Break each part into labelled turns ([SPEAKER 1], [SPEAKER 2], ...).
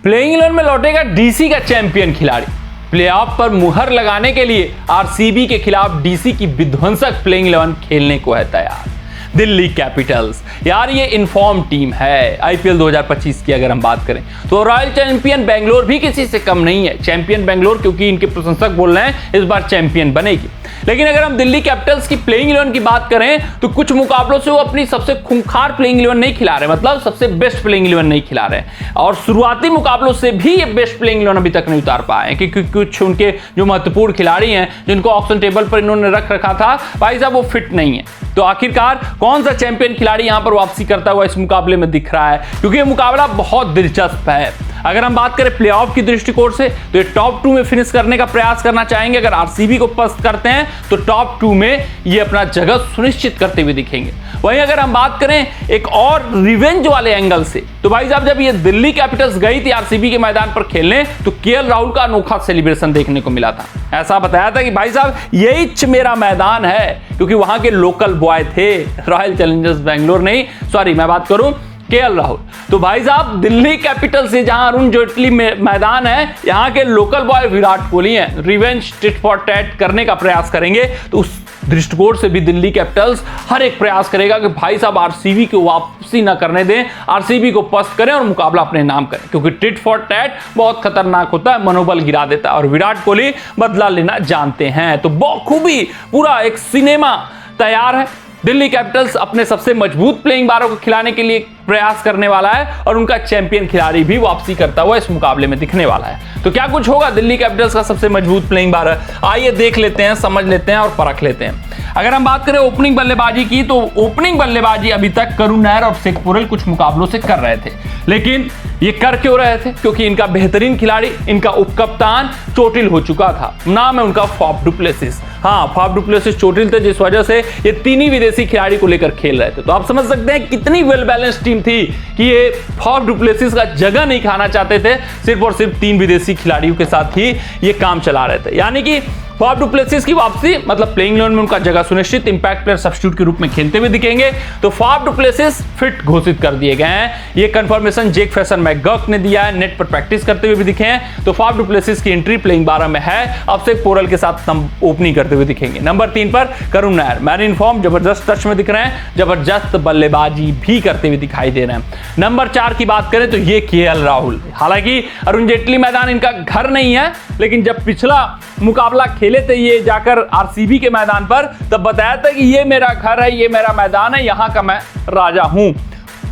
[SPEAKER 1] Playing 11 में लौटेगा DC का champion खिलाड़ी। प्लेऑफ पर मुहर लगाने के लिए आरसीबी के खिलाफ डीसी की विध्वंसक प्लेइंग 11 खेलने को है तैयार। दिल्ली कैपिटल्स यार ये इन्फॉर्म टीम है। आईपीएल 2025 की अगर हम बात करें तो रॉयल चैंपियन बेंगलोर भी किसी से कम नहीं है। चैंपियन बेंगलोर क्योंकि इनके प्रशंसक बोल रहे हैं इस बार चैंपियन बनेगी। लेकिन अगर हम दिल्ली कैपिटल्स की प्लेइंग 11 की बात करें तो कुछ मुकाबलों से वो अपनी सबसे खूंखार प्लेइंग 11 नहीं खिला रहे, मतलब सबसे बेस्ट प्लेइंग 11 नहीं खिला रहे और शुरुआती मुकाबलों से भी ये बेस्ट प्लेइंग 11 अभी तक नहीं उतार पाए क्योंकि कुछ उनके जो महत्वपूर्ण खिलाड़ी हैं जिनको ऑक्शन टेबल पर इन्होंने रख रखा था भाई साहब वो फिट नहीं है। तो आखिरकार कौन सा चैंपियन खिलाड़ी यहां पर वापसी करता हुआ इस मुकाबले में दिख रहा है, क्योंकि ये मुकाबला बहुत दिलचस्प है। अगर हम बात करें प्लेऑफ की दृष्टिकोण से तो ये टॉप 2 में फिनिश करने का प्रयास करना चाहेंगे। अगर आरसीबी को पस्त करते हैं तो टॉप 2 में ये अपना जगह सुनिश्चित करते हुए दिखेंगे। वहीं अगर हम बात करें एक और रिवेंज वाले एंगल से तो भाई साहब जब ये दिल्ली कैपिटल्स गई थी आरसीबी के मैदान पर खेलने तो केएल राहुल का अनोखा सेलिब्रेशन देखने को मिला था। ऐसा बताया था कि भाई साहब यही मेरा मैदान है, क्योंकि वहां के लोकल बॉय थे, रॉयल चैलेंजर्स बेंगलोर नहीं, सॉरी मैं बात करूं केएल राहुल। तो भाई साहब दिल्ली कैपिटल से जहां अरुण जेटली मैदान है यहाँ के लोकल बॉय विराट कोहली हैं। रिवेंज टिट फॉर टैट करने का प्रयास करेंगे तो उस दृष्टिकोण से भी दिल्ली कैपिटल्स हर एक प्रयास करेगा कि भाई साहब आरसीबी को वापसी न करने दें, आरसीबी को पस्त करें और मुकाबला अपने नाम करें, क्योंकि टिट फॉर टैट बहुत खतरनाक होता है, मनोबल गिरा देता है और विराट कोहली बदला लेना जानते हैं। तो बखूबी पूरा एक सिनेमा तैयार है। दिल्ली कैपिटल्स अपने सबसे मजबूत प्लेइंग 12 को खिलाने के लिए प्रयास करने वाला है और उनका चैंपियन खिलाड़ी भी वापसी करता हुआ इस मुकाबले में दिखने वाला है। तो क्या कुछ होगा दिल्ली कैपिटल्स का सबसे मजबूत प्लेइंग 12, आइए देख लेते हैं, समझ लेते हैं और परख लेते हैं। अगर हम बात करें ओपनिंग बल्लेबाजी की तो ओपनिंग बल्लेबाजी अभी तक करुण नायर और शेख पुरेल कुछ मुकाबलों से कर रहे थे, लेकिन ये कर क्यों रहे थे? क्योंकि इनका बेहतरीन खिलाड़ी, इनका उपकप्तान चोटिल हो चुका था। नाम है उनका फाफ डु प्लेसिस। हाँ, फाफ डु प्लेसिस चोटिल थे जिस वजह से ये तीन ही विदेशी खिलाड़ी को लेकर खेल रहे थे। तो आप समझ सकते हैं कितनी वेल बैलेंस टीम थी कि ये फाफ डु प्लेसिस का जगह नहीं खाना चाहते थे, सिर्फ और सिर्फ तीन विदेशी खिलाड़ियों के साथ ही ये काम चला रहे थे। यानी कि फाफ डु प्लेसिस की वापसी मतलब प्लेइंग 11 में उनका जगह सुनिश्चित, इंपैक्ट प्लेयर सब्स्टिट्यूट के रूप में खेलते हुए दिखेंगे। तो फाफ डु प्लेसिस फिट घोषित कर दिए गए हैं। ये कंफर्मेशन जेक फेसन मैकगर्क ने दिया है, नेट पर प्रैक्टिस करते हुए भी दिखे हैं। तो फाफ डु प्लेसिस की एंट्री प्लेइंग 12 में है। अब शेख पुरेल के साथ ओपनिंग करते हुए दिखेंगे। नंबर 3 पर Karun Nair, man in form, जबरदस्त टच में दिख रहे हैं, जबरदस्त बल्लेबाजी भी करते हुए दिखाई दे रहे हैं। नंबर 4 की बात करें तो ये केएल राहुल। हालांकि अरुण जेटली मैदान इनका घर नहीं है, लेकिन जब पिछला मुकाबला खेले थे ये जाकर आरसीबी के मैदान पर तब बताया था कि ये मेरा घर है, ये मेरा मैदान है, यहां का मैं राजा हूं।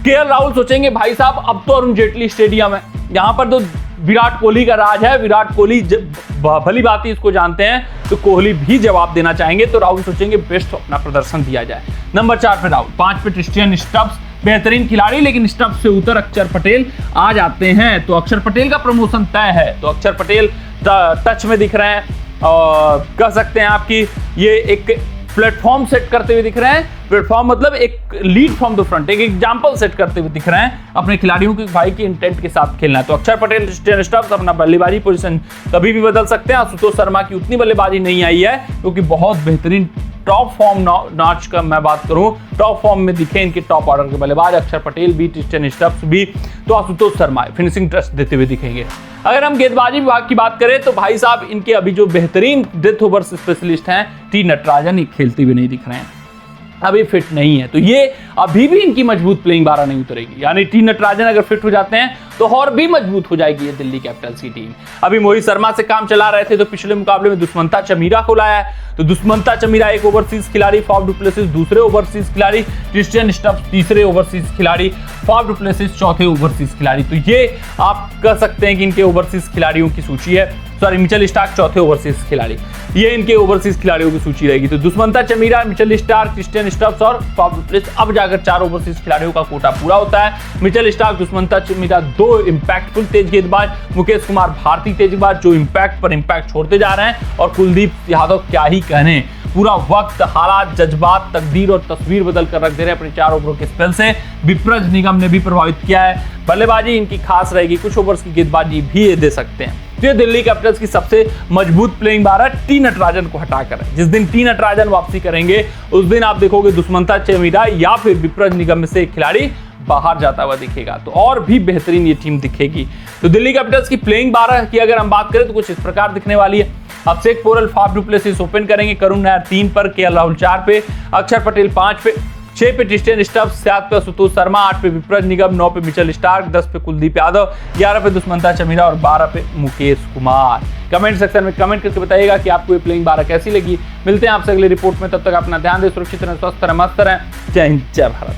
[SPEAKER 1] केएल राहुल सोचेंगे भाई साहब अब तो अरुण जेटली स्टेडियम है, यहां पर तो विराट कोहली का राज है, विराट कोहली भली बात इसको जानते हैं, तो कोहली भी जवाब देना चाहेंगे। तो राहुल सोचेंगे बेस्ट अपना प्रदर्शन दिया जाए। नंबर 4 पे राहुल, 5 पे क्रिस्टियन स्टब्स, बेहतरीन खिलाड़ी, लेकिन स्टब्स से उतर अक्षर पटेल आ जाते हैं। तो अक्षर पटेल का प्रमोशन तय है। तो अक्षर पटेल टच में दिख रहे हैं और कह सकते हैं आपकी ये एक प्लेटफॉर्म सेट करते हुए दिख रहे हैं। प्लेटफॉर्म मतलब एक लीड फ्रॉम द फ्रंट, एक एग्जांपल सेट करते हुए दिख रहे हैं अपने खिलाड़ियों के भाई की इंटेंट के साथ खेलना है। तो अक्षर पटेल स्टब्स अपना बल्लेबाजी पोजीशन कभी भी बदल सकते हैं। आशुतोष शर्मा की उतनी बल्लेबाजी नहीं आई है क्योंकि बहुत बेहतरीन टॉप फॉर्म नॉच का मैं बात करूं, टॉप फॉर्म में दिखे इनके टॉप ऑर्डर के बल्लेबाज अक्षर पटेल भी, क्रिस्टियन स्टब्स भी, तो आशुतोष शर्मा फिनिशिंग टच देते हुए दिखेंगे। अगर हम गेंदबाजी विभाग की बात करें तो भाई साहब इनके अभी जो बेहतरीन डेथ ओवर्स स्पेशलिस्ट हैं टी नटराजन, ये खेलते हुए नहीं दिख रहे हैं, अभी फिट नहीं है। तो ये अभी भी इनकी मजबूत प्लेइंग 12 नहीं उतरेगी। यानी टी नटराजन अगर फिट हो जाते हैं तो और भी मजबूत हो जाएगी ये दिल्ली कैपिटल्स की टीम। अभी मोहित शर्मा से काम चला रहे थे तो पिछले मुकाबले में दुष्मंता चमीरा को लाया है। तो दुष्मंता चमीरा एक ओवरसीज खिलाड़ी, फाफ डु प्लेसिस दूसरे ओवरसीज खिलाड़ी, क्रिस्टियन स्टब्स तीसरे ओवरसीज खिलाड़ी, फाफ डु प्लेसिस चौथे ओवरसीज खिलाड़ी। तो ये आप कह सकते हैं कि इनके ओवरसीज खिलाड़ियों की सूची है। सॉरी, मिचेल स्टार्क चौथे ओवरसीज खिलाड़ी, ये इनके ओवरसीज खिलाड़ियों की सूची रहेगी। तो Dushmantha Chameera, Mitchell Starc, Christian Stubbs और फाफ डु प्लेसिस, अब जाकर 4 ओवरसीज खिलाड़ियों का कोटा पूरा होता है। Mitchell Starc, Dushmantha Chameera 2 impactful तेज गेंदबाज, मुकेश कुमार भारती तेज गेंदबाज जो इंपैक्ट पर इंपैक्ट छोड़ते जा रहे हैं, और कुलदीप यादव क्या ही कहने, पूरा वक्त, हालात, जज्बात, तकदीर और तस्वीर बदल कर रख दे रहे हैं अपने 4 ओवरों के स्पेल से। विप्रज निगम ने भी प्रभावित किया है। बल्लेबाजी इनकी खास रहेगी, कुछ ओवर्स की गेंदबाजी भी ये दे सकते हैं। तो ये दिल्ली कैपिटल्स की सबसे मजबूत प्लेइंग 12 टी नटराजन को हटाकर है। जिस दिन टी नटराजन वापसी करेंगे उस दिन आप देखोगे दुष्मंता चमीरा या फिर विप्रज निगम में से एक खिलाड़ी बाहर जाता हुआ दिखेगा तो और भी बेहतरीन ये टीम दिखेगी। तो दिल्ली कैपिटल्स की प्लेइंग 12 की अगर हम बात करें तो कुछ इस प्रकार दिखने वाली है। अभिषेक पोरल, फाफ डु प्लेसिस ओपन करेंगे, करुण नायर 3 पर, केएल राहुल 4 पे, अक्षर पटेल 5 पे, 6 पे ट्रिस्टेन स्टब्स, 7 पे आशुतोष शर्मा, 8 पे विप्राज निगम, 9 पे मिचेल स्टार्क, 10 पे कुलदीप यादव, 11 पे दुष्मंता चमीरा और 12 पे मुकेश कुमार। कमेंट सेक्शन में कमेंट करके बताइएगा कि आपको ये प्लेइंग 12 कैसी लगी। मिलते हैं आपसे अगली रिपोर्ट में, तब तक अपना ध्यान दें, सुरक्षित रहें, स्वस्थ रहें, मस्त रहें। जय हिंद, जय भारत।